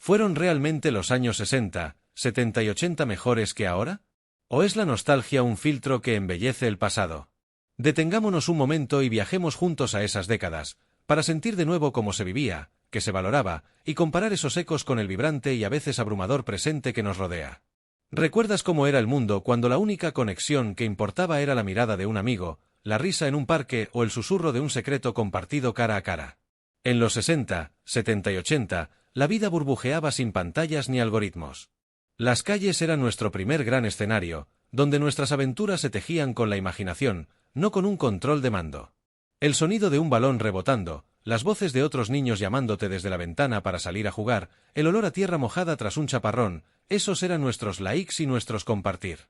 ¿Fueron realmente los años 60, 70 y 80 mejores que ahora? ¿O es la nostalgia un filtro que embellece el pasado? Detengámonos un momento y viajemos juntos a esas décadas, para sentir de nuevo cómo se vivía, que se valoraba, y comparar esos ecos con el vibrante y a veces abrumador presente que nos rodea. ¿Recuerdas cómo era el mundo cuando la única conexión que importaba era la mirada de un amigo, la risa en un parque o el susurro de un secreto compartido cara a cara? En los 60, 70 y 80, la vida burbujeaba sin pantallas ni algoritmos. Las calles eran nuestro primer gran escenario, donde nuestras aventuras se tejían con la imaginación, no con un control de mando. El sonido de un balón rebotando, las voces de otros niños llamándote desde la ventana para salir a jugar, el olor a tierra mojada tras un chaparrón, esos eran nuestros likes y nuestros compartir.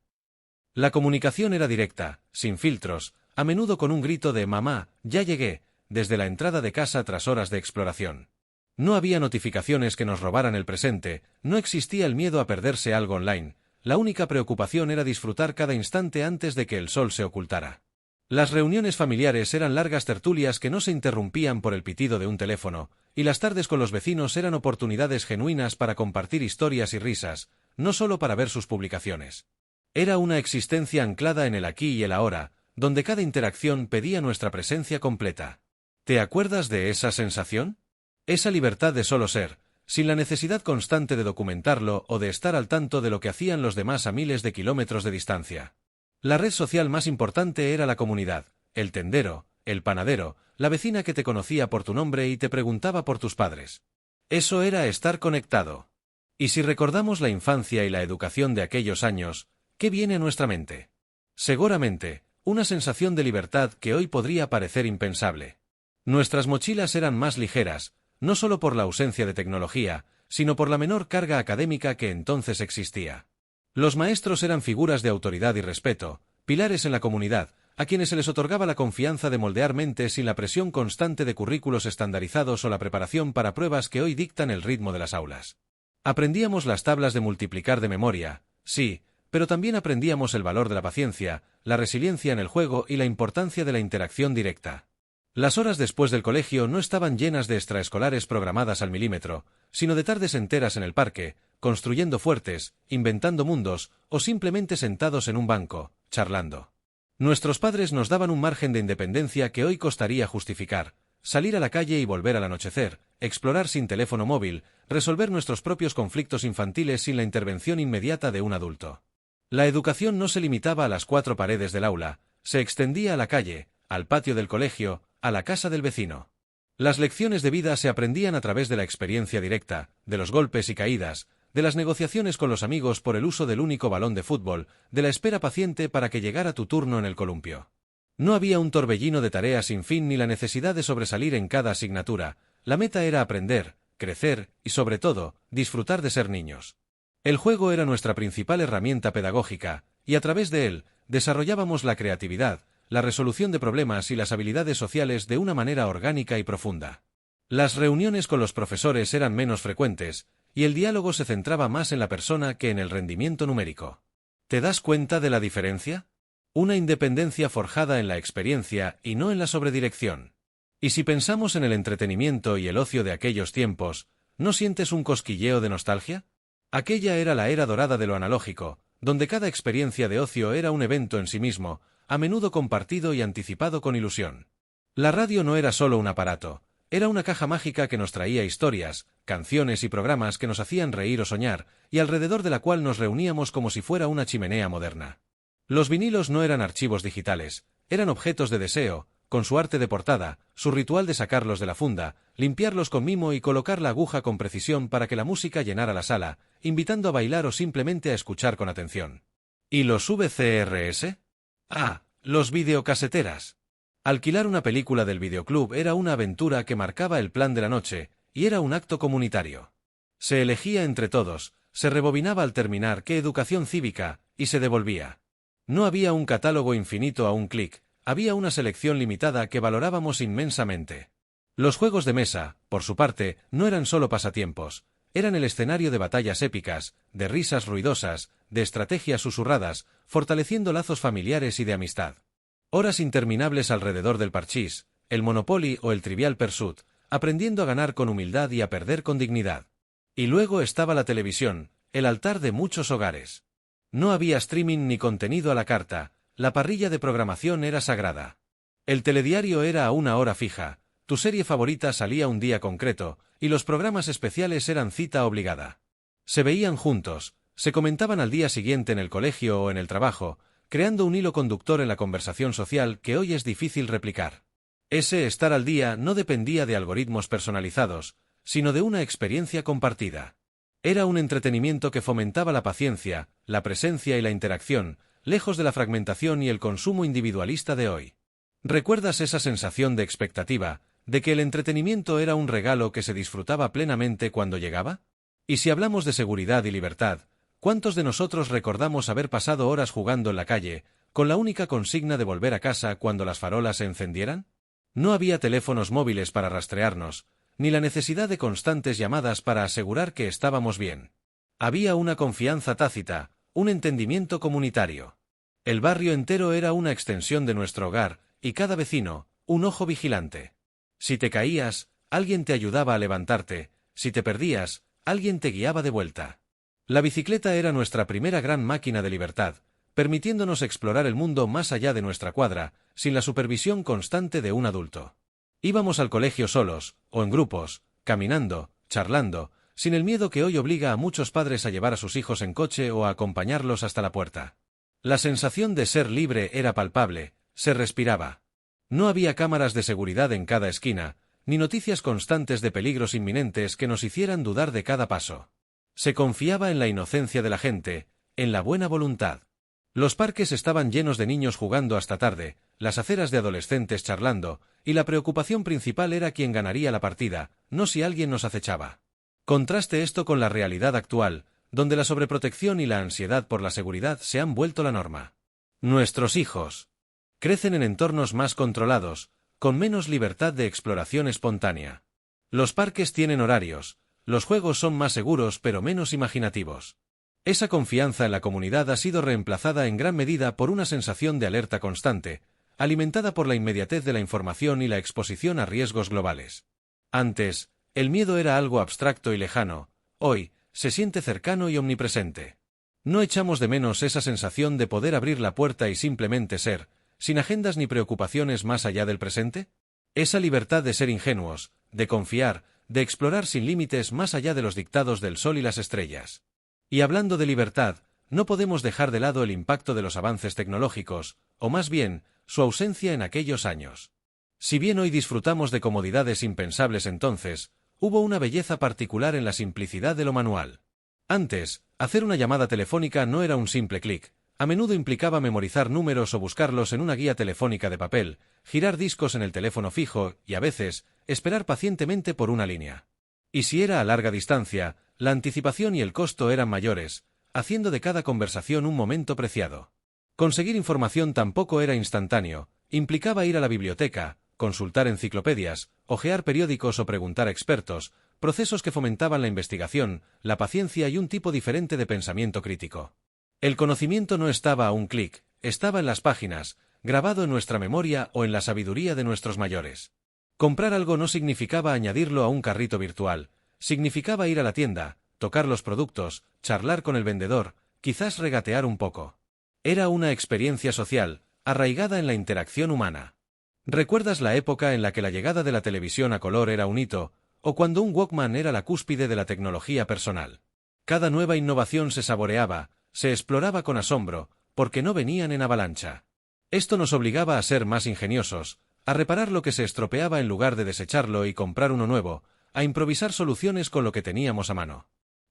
La comunicación era directa, sin filtros, a menudo con un grito de «mamá, ya llegué», desde la entrada de casa tras horas de exploración. No había notificaciones que nos robaran el presente, no existía el miedo a perderse algo online, la única preocupación era disfrutar cada instante antes de que el sol se ocultara. Las reuniones familiares eran largas tertulias que no se interrumpían por el pitido de un teléfono, y las tardes con los vecinos eran oportunidades genuinas para compartir historias y risas, no solo para ver sus publicaciones. Era una existencia anclada en el aquí y el ahora, donde cada interacción pedía nuestra presencia completa. ¿Te acuerdas de esa sensación? Esa libertad de solo ser, sin la necesidad constante de documentarlo o de estar al tanto de lo que hacían los demás a miles de kilómetros de distancia. La red social más importante era la comunidad, el tendero, el panadero, la vecina que te conocía por tu nombre y te preguntaba por tus padres. Eso era estar conectado. Y si recordamos la infancia y la educación de aquellos años, ¿qué viene a nuestra mente? Seguramente, una sensación de libertad que hoy podría parecer impensable. Nuestras mochilas eran más ligeras, no solo por la ausencia de tecnología, sino por la menor carga académica que entonces existía. Los maestros eran figuras de autoridad y respeto, pilares en la comunidad, a quienes se les otorgaba la confianza de moldear mentes sin la presión constante de currículos estandarizados o la preparación para pruebas que hoy dictan el ritmo de las aulas. Aprendíamos las tablas de multiplicar de memoria, sí, pero también aprendíamos el valor de la paciencia, la resiliencia en el juego y la importancia de la interacción directa. Las horas después del colegio no estaban llenas de extraescolares programadas al milímetro, sino de tardes enteras en el parque, construyendo fuertes, inventando mundos, o simplemente sentados en un banco, charlando. Nuestros padres nos daban un margen de independencia que hoy costaría justificar, salir a la calle y volver al anochecer, explorar sin teléfono móvil, resolver nuestros propios conflictos infantiles sin la intervención inmediata de un adulto. La educación no se limitaba a las cuatro paredes del aula, se extendía a la calle, al patio del colegio, a la casa del vecino. Las lecciones de vida se aprendían a través de la experiencia directa, de los golpes y caídas, de las negociaciones con los amigos por el uso del único balón de fútbol, de la espera paciente para que llegara tu turno en el columpio. No había un torbellino de tareas sin fin ni la necesidad de sobresalir en cada asignatura, la meta era aprender, crecer y, sobre todo, disfrutar de ser niños. El juego era nuestra principal herramienta pedagógica, y a través de él, desarrollábamos la creatividad, la resolución de problemas y las habilidades sociales de una manera orgánica y profunda. Las reuniones con los profesores eran menos frecuentes, y el diálogo se centraba más en la persona que en el rendimiento numérico. ¿Te das cuenta de la diferencia? Una independencia forjada en la experiencia y no en la sobredirección. Y si pensamos en el entretenimiento y el ocio de aquellos tiempos, ¿no sientes un cosquilleo de nostalgia? Aquella era la era dorada de lo analógico, donde cada experiencia de ocio era un evento en sí mismo, a menudo compartido y anticipado con ilusión. La radio no era solo un aparato, era una caja mágica que nos traía historias, canciones y programas que nos hacían reír o soñar, y alrededor de la cual nos reuníamos como si fuera una chimenea moderna. Los vinilos no eran archivos digitales, eran objetos de deseo, con su arte de portada, su ritual de sacarlos de la funda, limpiarlos con mimo y colocar la aguja con precisión para que la música llenara la sala, invitando a bailar o simplemente a escuchar con atención. ¿Y los VCRS? Los videocaseteras. Alquilar una película del videoclub era una aventura que marcaba el plan de la noche, y era un acto comunitario. Se elegía entre todos, se rebobinaba al terminar qué educación cívica, y se devolvía. No había un catálogo infinito a un clic, había una selección limitada que valorábamos inmensamente. Los juegos de mesa, por su parte, no eran solo pasatiempos, eran el escenario de batallas épicas, de risas ruidosas, de estrategias susurradas, fortaleciendo lazos familiares y de amistad. Horas interminables alrededor del parchís, el Monopoly o el Trivial Pursuit, aprendiendo a ganar con humildad y a perder con dignidad. Y luego estaba la televisión, el altar de muchos hogares. No había streaming ni contenido a la carta, la parrilla de programación era sagrada. El telediario era a una hora fija, tu serie favorita salía un día concreto, y los programas especiales eran cita obligada. Se veían juntos, se comentaban al día siguiente en el colegio o en el trabajo, creando un hilo conductor en la conversación social que hoy es difícil replicar. Ese estar al día no dependía de algoritmos personalizados, sino de una experiencia compartida. Era un entretenimiento que fomentaba la paciencia, la presencia y la interacción, lejos de la fragmentación y el consumo individualista de hoy. ¿Recuerdas esa sensación de expectativa, de que el entretenimiento era un regalo que se disfrutaba plenamente cuando llegaba? Y si hablamos de seguridad y libertad, ¿cuántos de nosotros recordamos haber pasado horas jugando en la calle, con la única consigna de volver a casa cuando las farolas se encendieran? No había teléfonos móviles para rastrearnos, ni la necesidad de constantes llamadas para asegurar que estábamos bien. Había una confianza tácita, un entendimiento comunitario. El barrio entero era una extensión de nuestro hogar, y cada vecino, un ojo vigilante. Si te caías, alguien te ayudaba a levantarte, si te perdías, alguien te guiaba de vuelta. La bicicleta era nuestra primera gran máquina de libertad, permitiéndonos explorar el mundo más allá de nuestra cuadra, sin la supervisión constante de un adulto. Íbamos al colegio solos, o en grupos, caminando, charlando, sin el miedo que hoy obliga a muchos padres a llevar a sus hijos en coche o a acompañarlos hasta la puerta. La sensación de ser libre era palpable, se respiraba. No había cámaras de seguridad en cada esquina, ni noticias constantes de peligros inminentes que nos hicieran dudar de cada paso. Se confiaba en la inocencia de la gente, en la buena voluntad. Los parques estaban llenos de niños jugando hasta tarde, las aceras de adolescentes charlando, y la preocupación principal era quién ganaría la partida, no si alguien nos acechaba. Contraste esto con la realidad actual, donde la sobreprotección y la ansiedad por la seguridad se han vuelto la norma. Nuestros hijos crecen en entornos más controlados, con menos libertad de exploración espontánea. Los parques tienen horarios, los juegos son más seguros pero menos imaginativos. Esa confianza en la comunidad ha sido reemplazada en gran medida por una sensación de alerta constante, alimentada por la inmediatez de la información y la exposición a riesgos globales. Antes, el miedo era algo abstracto y lejano, hoy, se siente cercano y omnipresente. ¿No echamos de menos esa sensación de poder abrir la puerta y simplemente ser, sin agendas ni preocupaciones más allá del presente? Esa libertad de ser ingenuos, de confiar, de explorar sin límites más allá de los dictados del sol y las estrellas. Y hablando de libertad, no podemos dejar de lado el impacto de los avances tecnológicos, o más bien, su ausencia en aquellos años. Si bien hoy disfrutamos de comodidades impensables entonces, hubo una belleza particular en la simplicidad de lo manual. Antes, hacer una llamada telefónica no era un simple clic, a menudo implicaba memorizar números o buscarlos en una guía telefónica de papel, girar discos en el teléfono fijo y, a veces, esperar pacientemente por una línea. Y si era a larga distancia, la anticipación y el costo eran mayores, haciendo de cada conversación un momento preciado. Conseguir información tampoco era instantáneo, implicaba ir a la biblioteca, consultar enciclopedias, hojear periódicos o preguntar a expertos, procesos que fomentaban la investigación, la paciencia y un tipo diferente de pensamiento crítico. El conocimiento no estaba a un clic, estaba en las páginas, grabado en nuestra memoria o en la sabiduría de nuestros mayores. Comprar algo no significaba añadirlo a un carrito virtual, significaba ir a la tienda, tocar los productos, charlar con el vendedor, quizás regatear un poco. Era una experiencia social, arraigada en la interacción humana. ¿Recuerdas la época en la que la llegada de la televisión a color era un hito, o cuando un Walkman era la cúspide de la tecnología personal? Cada nueva innovación se saboreaba, se exploraba con asombro, porque no venían en avalancha. Esto nos obligaba a ser más ingeniosos, a reparar lo que se estropeaba en lugar de desecharlo y comprar uno nuevo, a improvisar soluciones con lo que teníamos a mano.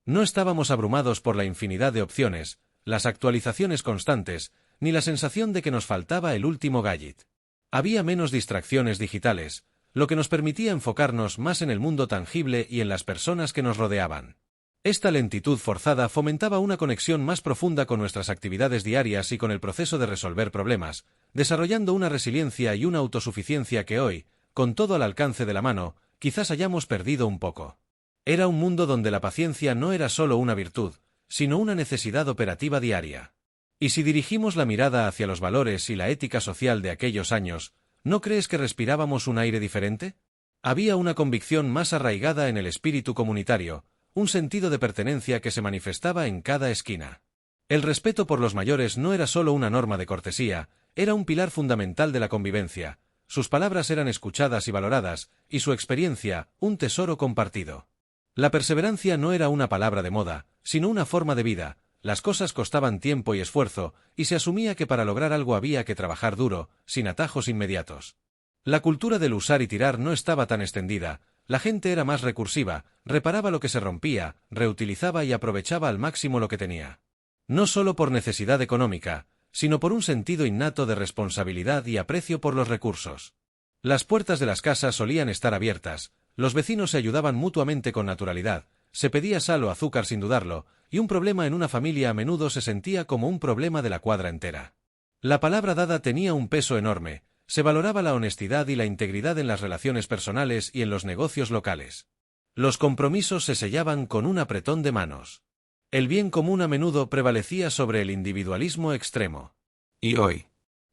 No estábamos abrumados por la infinidad de opciones, las actualizaciones constantes, ni la sensación de que nos faltaba el último gadget. Había menos distracciones digitales, lo que nos permitía enfocarnos más en el mundo tangible y en las personas que nos rodeaban. Esta lentitud forzada fomentaba una conexión más profunda con nuestras actividades diarias y con el proceso de resolver problemas, desarrollando una resiliencia y una autosuficiencia que hoy, con todo al alcance de la mano, quizás hayamos perdido un poco. Era un mundo donde la paciencia no era solo una virtud, sino una necesidad operativa diaria. Y si dirigimos la mirada hacia los valores y la ética social de aquellos años, ¿no crees que respirábamos un aire diferente? Había una convicción más arraigada en el espíritu comunitario, un sentido de pertenencia que se manifestaba en cada esquina. El respeto por los mayores no era solo una norma de cortesía, era un pilar fundamental de la convivencia. Sus palabras eran escuchadas y valoradas, y su experiencia, un tesoro compartido. La perseverancia no era una palabra de moda, sino una forma de vida. Las cosas costaban tiempo y esfuerzo, y se asumía que para lograr algo había que trabajar duro, sin atajos inmediatos. La cultura del usar y tirar no estaba tan extendida, la gente era más recursiva, reparaba lo que se rompía, reutilizaba y aprovechaba al máximo lo que tenía. No solo por necesidad económica, sino por un sentido innato de responsabilidad y aprecio por los recursos. Las puertas de las casas solían estar abiertas, los vecinos se ayudaban mutuamente con naturalidad, se pedía sal o azúcar sin dudarlo, y un problema en una familia a menudo se sentía como un problema de la cuadra entera. La palabra dada tenía un peso enorme, se valoraba la honestidad y la integridad en las relaciones personales y en los negocios locales. Los compromisos se sellaban con un apretón de manos. El bien común a menudo prevalecía sobre el individualismo extremo. ¿Y hoy?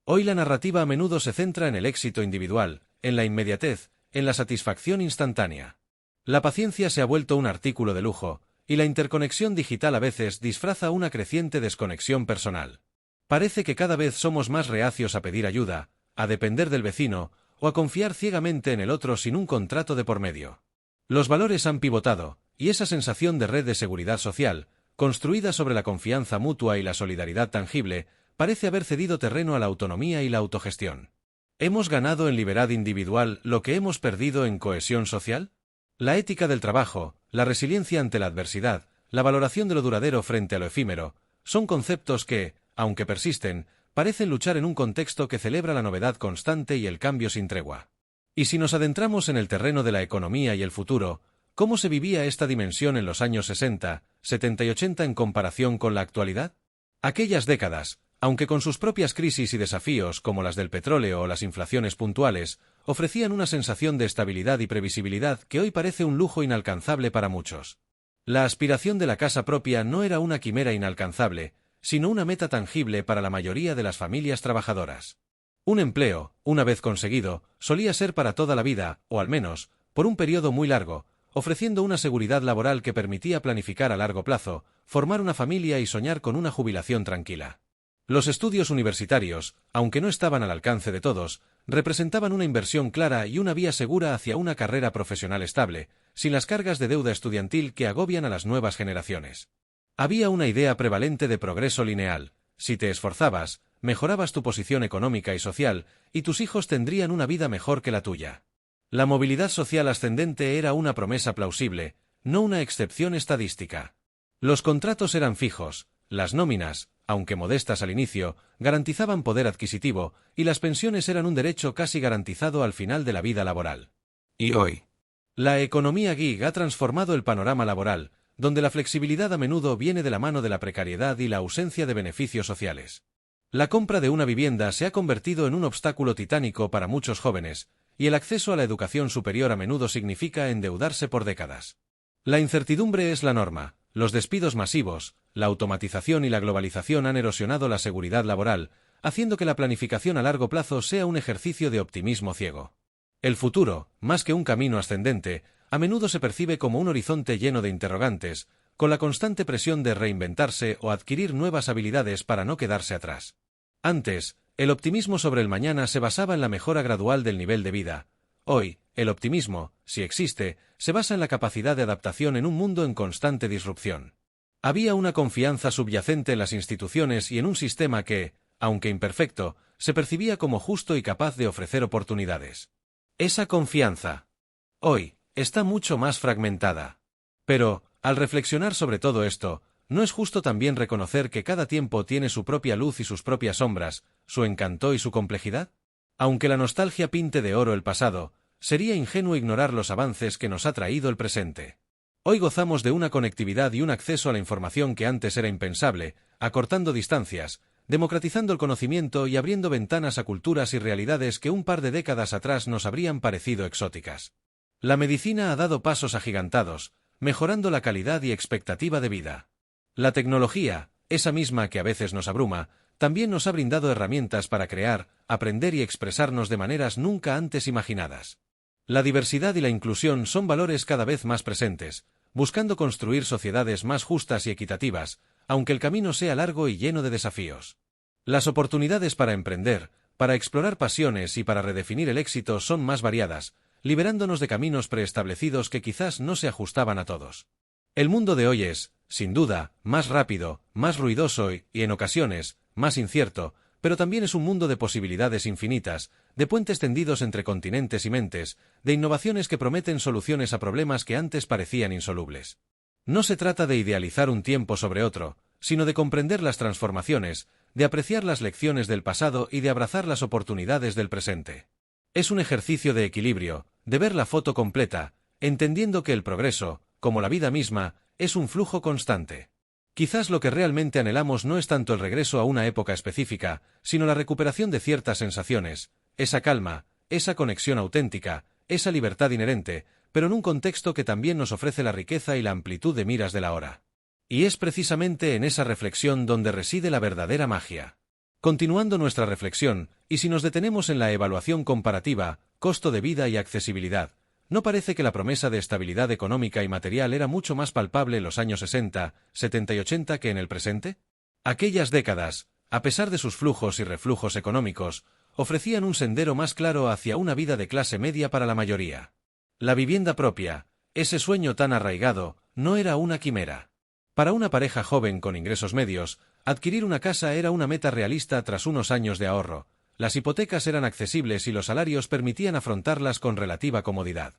Hoy la narrativa a menudo se centra en el éxito individual, en la inmediatez, en la satisfacción instantánea. La paciencia se ha vuelto un artículo de lujo, y la interconexión digital a veces disfraza una creciente desconexión personal. Parece que cada vez somos más reacios a pedir ayuda, a depender del vecino, o a confiar ciegamente en el otro sin un contrato de por medio. Los valores han pivotado, y esa sensación de red de seguridad social, construida sobre la confianza mutua y la solidaridad tangible, parece haber cedido terreno a la autonomía y la autogestión. ¿Hemos ganado en libertad individual lo que hemos perdido en cohesión social? La ética del trabajo, la resiliencia ante la adversidad, la valoración de lo duradero frente a lo efímero, son conceptos que, aunque persisten, parecen luchar en un contexto que celebra la novedad constante y el cambio sin tregua. Y si nos adentramos en el terreno de la economía y el futuro, ¿cómo se vivía esta dimensión en los años 60, 70 y 80 en comparación con la actualidad? Aquellas décadas, aunque con sus propias crisis y desafíos como las del petróleo o las inflaciones puntuales, ofrecían una sensación de estabilidad y previsibilidad que hoy parece un lujo inalcanzable para muchos. La aspiración de la casa propia no era una quimera inalcanzable, sino una meta tangible para la mayoría de las familias trabajadoras. Un empleo, una vez conseguido, solía ser para toda la vida, o al menos, por un periodo muy largo, ofreciendo una seguridad laboral que permitía planificar a largo plazo, formar una familia y soñar con una jubilación tranquila. Los estudios universitarios, aunque no estaban al alcance de todos, representaban una inversión clara y una vía segura hacia una carrera profesional estable, sin las cargas de deuda estudiantil que agobian a las nuevas generaciones. Había una idea prevalente de progreso lineal: si te esforzabas, mejorabas tu posición económica y social, y tus hijos tendrían una vida mejor que la tuya. La movilidad social ascendente era una promesa plausible, no una excepción estadística. Los contratos eran fijos, las nóminas, aunque modestas al inicio, garantizaban poder adquisitivo, y las pensiones eran un derecho casi garantizado al final de la vida laboral. ¿Y hoy? La economía gig ha transformado el panorama laboral, donde la flexibilidad a menudo viene de la mano de la precariedad y la ausencia de beneficios sociales. La compra de una vivienda se ha convertido en un obstáculo titánico para muchos jóvenes, y el acceso a la educación superior a menudo significa endeudarse por décadas. La incertidumbre es la norma, los despidos masivos, la automatización y la globalización han erosionado la seguridad laboral, haciendo que la planificación a largo plazo sea un ejercicio de optimismo ciego. El futuro, más que un camino ascendente, a menudo se percibe como un horizonte lleno de interrogantes, con la constante presión de reinventarse o adquirir nuevas habilidades para no quedarse atrás. Antes, el optimismo sobre el mañana se basaba en la mejora gradual del nivel de vida. Hoy, el optimismo, si existe, se basa en la capacidad de adaptación en un mundo en constante disrupción. Había una confianza subyacente en las instituciones y en un sistema que, aunque imperfecto, se percibía como justo y capaz de ofrecer oportunidades. Esa confianza, hoy, está mucho más fragmentada. Pero, al reflexionar sobre todo esto, ¿no es justo también reconocer que cada tiempo tiene su propia luz y sus propias sombras, su encanto y su complejidad? Aunque la nostalgia pinte de oro el pasado, sería ingenuo ignorar los avances que nos ha traído el presente. Hoy gozamos de una conectividad y un acceso a la información que antes era impensable, acortando distancias, democratizando el conocimiento y abriendo ventanas a culturas y realidades que un par de décadas atrás nos habrían parecido exóticas. La medicina ha dado pasos agigantados, mejorando la calidad y expectativa de vida. La tecnología, esa misma que a veces nos abruma, también nos ha brindado herramientas para crear, aprender y expresarnos de maneras nunca antes imaginadas. La diversidad y la inclusión son valores cada vez más presentes, buscando construir sociedades más justas y equitativas, aunque el camino sea largo y lleno de desafíos. Las oportunidades para emprender, para explorar pasiones y para redefinir el éxito son más variadas, liberándonos de caminos preestablecidos que quizás no se ajustaban a todos. El mundo de hoy es, sin duda, más rápido, más ruidoso y, en ocasiones, más incierto, pero también es un mundo de posibilidades infinitas, de puentes tendidos entre continentes y mentes, de innovaciones que prometen soluciones a problemas que antes parecían insolubles. No se trata de idealizar un tiempo sobre otro, sino de comprender las transformaciones, de apreciar las lecciones del pasado y de abrazar las oportunidades del presente. Es un ejercicio de equilibrio, de ver la foto completa, entendiendo que el progreso, como la vida misma, es un flujo constante. Quizás lo que realmente anhelamos no es tanto el regreso a una época específica, sino la recuperación de ciertas sensaciones, esa calma, esa conexión auténtica, esa libertad inherente, pero en un contexto que también nos ofrece la riqueza y la amplitud de miras del ahora. Y es precisamente en esa reflexión donde reside la verdadera magia. Continuando nuestra reflexión, y si nos detenemos en la evaluación comparativa, costo de vida y accesibilidad, ¿no parece que la promesa de estabilidad económica y material era mucho más palpable en los años 60, 70 y 80 que en el presente? Aquellas décadas, a pesar de sus flujos y reflujos económicos, ofrecían un sendero más claro hacia una vida de clase media para la mayoría. La vivienda propia, ese sueño tan arraigado, no era una quimera. Para una pareja joven con ingresos medios, adquirir una casa era una meta realista tras unos años de ahorro. Las hipotecas eran accesibles y los salarios permitían afrontarlas con relativa comodidad.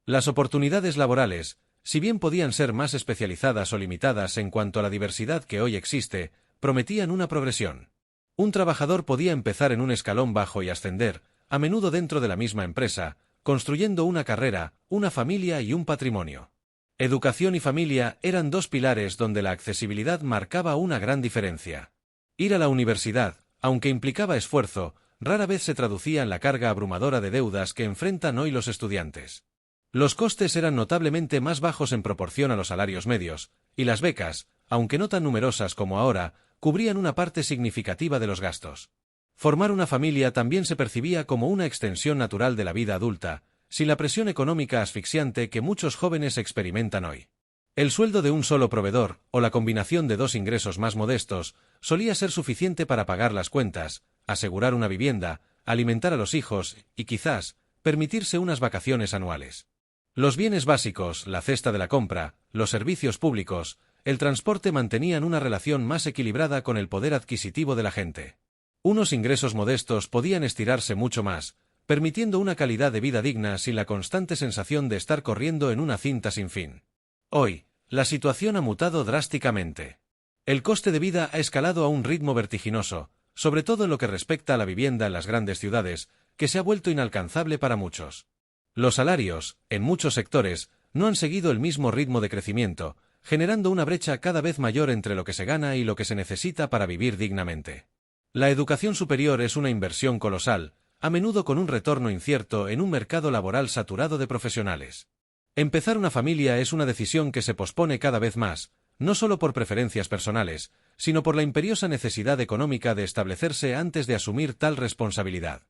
Las oportunidades laborales, si bien podían ser más especializadas o limitadas en cuanto a la diversidad que hoy existe, prometían una progresión. Un trabajador podía empezar en un escalón bajo y ascender, a menudo dentro de la misma empresa, construyendo una carrera, una familia y un patrimonio. Educación y familia eran dos pilares donde la accesibilidad marcaba una gran diferencia. Ir a la universidad, aunque implicaba esfuerzo, rara vez se traducía en la carga abrumadora de deudas que enfrentan hoy los estudiantes. Los costes eran notablemente más bajos en proporción a los salarios medios, y las becas, aunque no tan numerosas como ahora, cubrían una parte significativa de los gastos. Formar una familia también se percibía como una extensión natural de la vida adulta, sin la presión económica asfixiante que muchos jóvenes experimentan hoy. El sueldo de un solo proveedor, o la combinación de dos ingresos más modestos, solía ser suficiente para pagar las cuentas, asegurar una vivienda, alimentar a los hijos y, quizás, permitirse unas vacaciones anuales. Los bienes básicos, la cesta de la compra, los servicios públicos, el transporte mantenían una relación más equilibrada con el poder adquisitivo de la gente. Unos ingresos modestos podían estirarse mucho más, permitiendo una calidad de vida digna sin la constante sensación de estar corriendo en una cinta sin fin. Hoy, la situación ha mutado drásticamente. El coste de vida ha escalado a un ritmo vertiginoso, sobre todo en lo que respecta a la vivienda en las grandes ciudades, que se ha vuelto inalcanzable para muchos. Los salarios, en muchos sectores, no han seguido el mismo ritmo de crecimiento, generando una brecha cada vez mayor entre lo que se gana y lo que se necesita para vivir dignamente. La educación superior es una inversión colosal, a menudo con un retorno incierto en un mercado laboral saturado de profesionales. Empezar una familia es una decisión que se pospone cada vez más, no solo por preferencias personales, sino por la imperiosa necesidad económica de establecerse antes de asumir tal responsabilidad.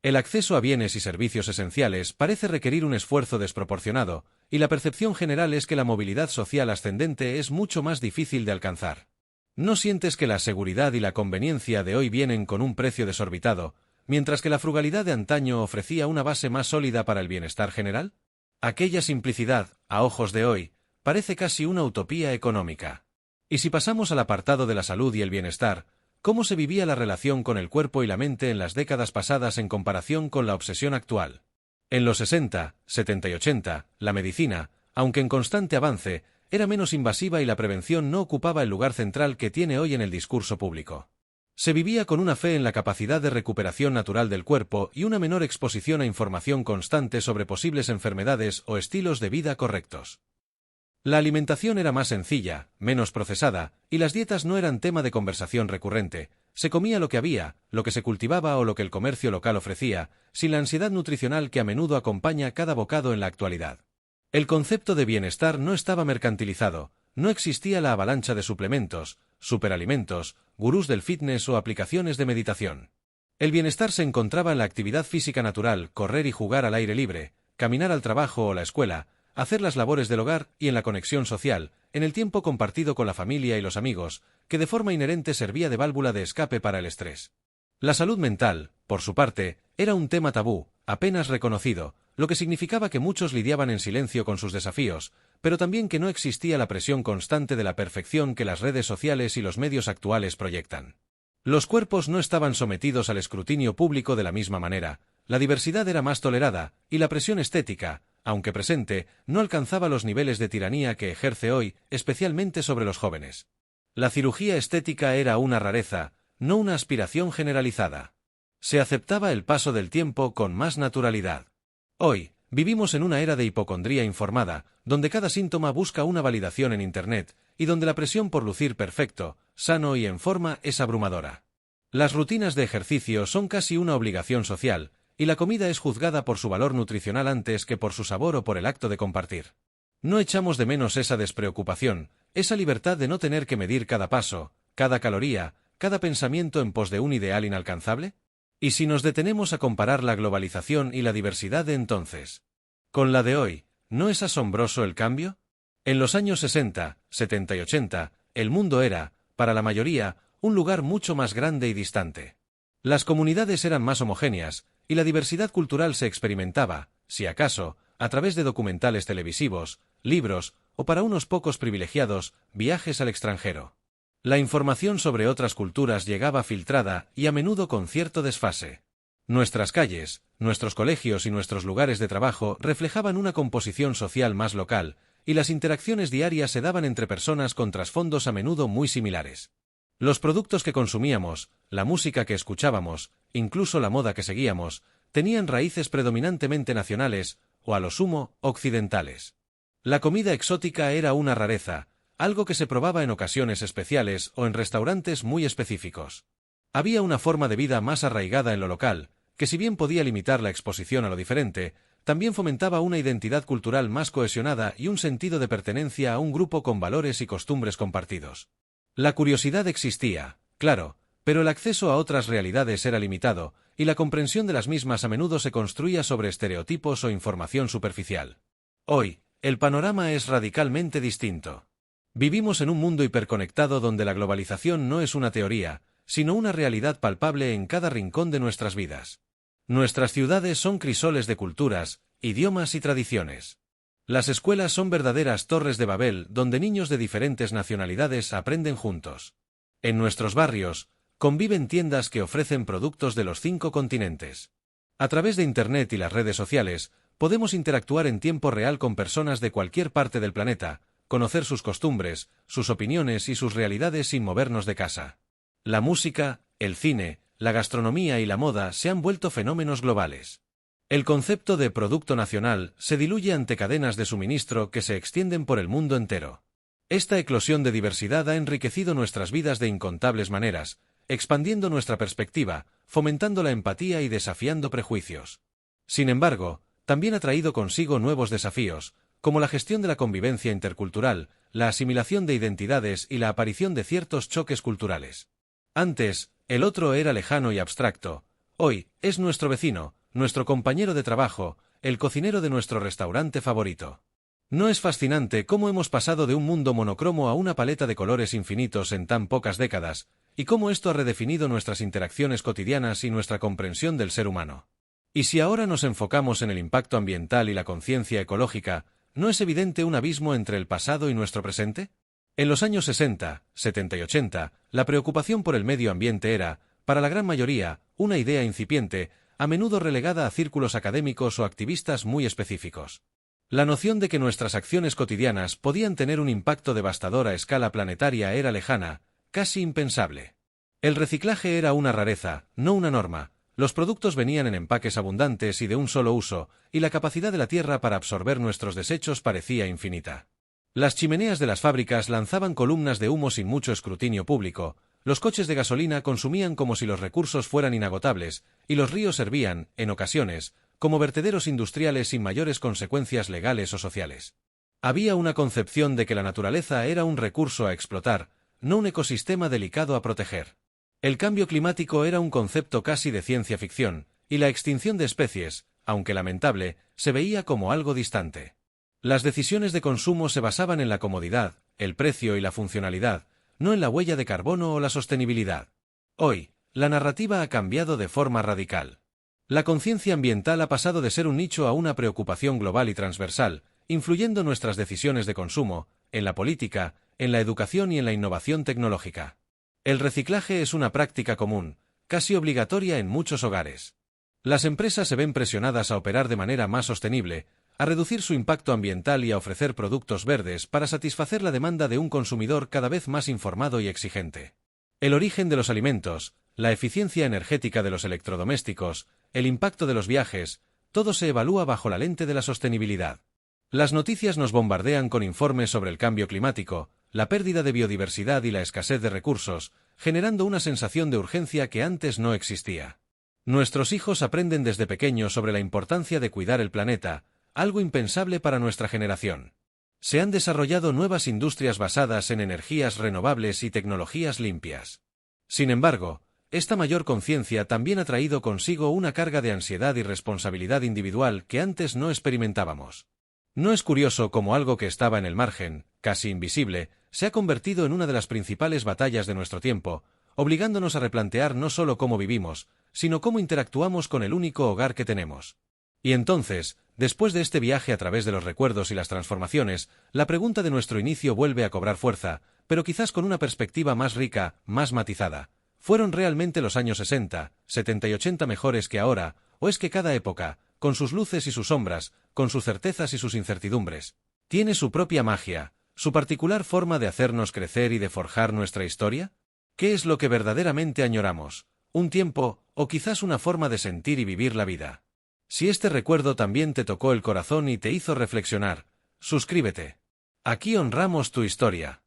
El acceso a bienes y servicios esenciales parece requerir un esfuerzo desproporcionado, y la percepción general es que la movilidad social ascendente es mucho más difícil de alcanzar. ¿No sientes que la seguridad y la conveniencia de hoy vienen con un precio desorbitado, mientras que la frugalidad de antaño ofrecía una base más sólida para el bienestar general? Aquella simplicidad, a ojos de hoy, parece casi una utopía económica. Y si pasamos al apartado de la salud y el bienestar, ¿cómo se vivía la relación con el cuerpo y la mente en las décadas pasadas en comparación con la obsesión actual? En los 60, 70 y 80, la medicina, aunque en constante avance, era menos invasiva y la prevención no ocupaba el lugar central que tiene hoy en el discurso público. Se vivía con una fe en la capacidad de recuperación natural del cuerpo y una menor exposición a información constante sobre posibles enfermedades o estilos de vida correctos. La alimentación era más sencilla, menos procesada, y las dietas no eran tema de conversación recurrente. Se comía lo que había, lo que se cultivaba o lo que el comercio local ofrecía, sin la ansiedad nutricional que a menudo acompaña cada bocado en la actualidad. El concepto de bienestar no estaba mercantilizado, no existía la avalancha de suplementos, superalimentos, gurús del fitness o aplicaciones de meditación. El bienestar se encontraba en la actividad física natural, correr y jugar al aire libre, caminar al trabajo o la escuela, hacer las labores del hogar y en la conexión social, en el tiempo compartido con la familia y los amigos, que de forma inherente servía de válvula de escape para el estrés. La salud mental, por su parte, era un tema tabú, apenas reconocido, lo que significaba que muchos lidiaban en silencio con sus desafíos, pero también que no existía la presión constante de la perfección que las redes sociales y los medios actuales proyectan. Los cuerpos no estaban sometidos al escrutinio público de la misma manera, la diversidad era más tolerada, y la presión estética, aunque presente, no alcanzaba los niveles de tiranía que ejerce hoy, especialmente sobre los jóvenes. La cirugía estética era una rareza, no una aspiración generalizada. Se aceptaba el paso del tiempo con más naturalidad. Hoy, vivimos en una era de hipocondría informada, donde cada síntoma busca una validación en Internet, y donde la presión por lucir perfecto, sano y en forma es abrumadora. Las rutinas de ejercicio son casi una obligación social, y la comida es juzgada por su valor nutricional antes que por su sabor o por el acto de compartir. No echamos de menos esa despreocupación, esa libertad de no tener que medir cada paso, cada caloría, cada pensamiento en pos de un ideal inalcanzable. ¿Y si nos detenemos a comparar la globalización y la diversidad de entonces con la de hoy, no es asombroso el cambio? En los años 60, 70 y 80, el mundo era, para la mayoría, un lugar mucho más grande y distante. Las comunidades eran más homogéneas, y la diversidad cultural se experimentaba, si acaso, a través de documentales televisivos, libros, o para unos pocos privilegiados, viajes al extranjero. La información sobre otras culturas llegaba filtrada y a menudo con cierto desfase. Nuestras calles, nuestros colegios y nuestros lugares de trabajo reflejaban una composición social más local, y las interacciones diarias se daban entre personas con trasfondos a menudo muy similares. Los productos que consumíamos, la música que escuchábamos, incluso la moda que seguíamos, tenían raíces predominantemente nacionales, o a lo sumo, occidentales. La comida exótica era una rareza, algo que se probaba en ocasiones especiales o en restaurantes muy específicos. Había una forma de vida más arraigada en lo local, que si bien podía limitar la exposición a lo diferente, también fomentaba una identidad cultural más cohesionada y un sentido de pertenencia a un grupo con valores y costumbres compartidos. La curiosidad existía, claro, pero el acceso a otras realidades era limitado, y la comprensión de las mismas a menudo se construía sobre estereotipos o información superficial. Hoy, el panorama es radicalmente distinto. Vivimos en un mundo hiperconectado donde la globalización no es una teoría, sino una realidad palpable en cada rincón de nuestras vidas. Nuestras ciudades son crisoles de culturas, idiomas y tradiciones. Las escuelas son verdaderas torres de Babel donde niños de diferentes nacionalidades aprenden juntos. En nuestros barrios, conviven tiendas que ofrecen productos de los 5 continentes. A través de Internet y las redes sociales, podemos interactuar en tiempo real con personas de cualquier parte del planeta, conocer sus costumbres, sus opiniones y sus realidades sin movernos de casa. La música, el cine, la gastronomía y la moda se han vuelto fenómenos globales. El concepto de producto nacional se diluye ante cadenas de suministro que se extienden por el mundo entero. Esta eclosión de diversidad ha enriquecido nuestras vidas de incontables maneras, expandiendo nuestra perspectiva, fomentando la empatía y desafiando prejuicios. Sin embargo, también ha traído consigo nuevos desafíos, como la gestión de la convivencia intercultural, la asimilación de identidades y la aparición de ciertos choques culturales. Antes, el otro era lejano y abstracto. Hoy, es nuestro vecino, nuestro compañero de trabajo, el cocinero de nuestro restaurante favorito. ¿No es fascinante cómo hemos pasado de un mundo monocromo a una paleta de colores infinitos en tan pocas décadas, y cómo esto ha redefinido nuestras interacciones cotidianas y nuestra comprensión del ser humano? Y si ahora nos enfocamos en el impacto ambiental y la conciencia ecológica, ¿no es evidente un abismo entre el pasado y nuestro presente? En los años 60, 70 y 80, la preocupación por el medio ambiente era, para la gran mayoría, una idea incipiente, a menudo relegada a círculos académicos o activistas muy específicos. La noción de que nuestras acciones cotidianas podían tener un impacto devastador a escala planetaria era lejana, casi impensable. El reciclaje era una rareza, no una norma. Los productos venían en empaques abundantes y de un solo uso, y la capacidad de la Tierra para absorber nuestros desechos parecía infinita. Las chimeneas de las fábricas lanzaban columnas de humo sin mucho escrutinio público, los coches de gasolina consumían como si los recursos fueran inagotables, y los ríos servían, en ocasiones, como vertederos industriales sin mayores consecuencias legales o sociales. Había una concepción de que la naturaleza era un recurso a explotar, no un ecosistema delicado a proteger. El cambio climático era un concepto casi de ciencia ficción, y la extinción de especies, aunque lamentable, se veía como algo distante. Las decisiones de consumo se basaban en la comodidad, el precio y la funcionalidad, no en la huella de carbono o la sostenibilidad. Hoy, la narrativa ha cambiado de forma radical. La conciencia ambiental ha pasado de ser un nicho a una preocupación global y transversal, influyendo nuestras decisiones de consumo, en la política, en la educación y en la innovación tecnológica. El reciclaje es una práctica común, casi obligatoria en muchos hogares. Las empresas se ven presionadas a operar de manera más sostenible, a reducir su impacto ambiental y a ofrecer productos verdes para satisfacer la demanda de un consumidor cada vez más informado y exigente. El origen de los alimentos, la eficiencia energética de los electrodomésticos, el impacto de los viajes, todo se evalúa bajo la lente de la sostenibilidad. Las noticias nos bombardean con informes sobre el cambio climático, la pérdida de biodiversidad y la escasez de recursos, generando una sensación de urgencia que antes no existía. Nuestros hijos aprenden desde pequeños sobre la importancia de cuidar el planeta, algo impensable para nuestra generación. Se han desarrollado nuevas industrias basadas en energías renovables y tecnologías limpias. Sin embargo, esta mayor conciencia también ha traído consigo una carga de ansiedad y responsabilidad individual que antes no experimentábamos. ¿No es curioso cómo algo que estaba en el margen, casi invisible, se ha convertido en una de las principales batallas de nuestro tiempo, obligándonos a replantear no solo cómo vivimos, sino cómo interactuamos con el único hogar que tenemos? Y entonces, después de este viaje a través de los recuerdos y las transformaciones, la pregunta de nuestro inicio vuelve a cobrar fuerza, pero quizás con una perspectiva más rica, más matizada. ¿Fueron realmente los años 60, 70 y 80 mejores que ahora, o es que cada época, con sus luces y sus sombras, con sus certezas y sus incertidumbres, tiene su propia magia, su particular forma de hacernos crecer y de forjar nuestra historia? ¿Qué es lo que verdaderamente añoramos? ¿Un tiempo, o quizás una forma de sentir y vivir la vida? Si este recuerdo también te tocó el corazón y te hizo reflexionar, suscríbete. Aquí honramos tu historia.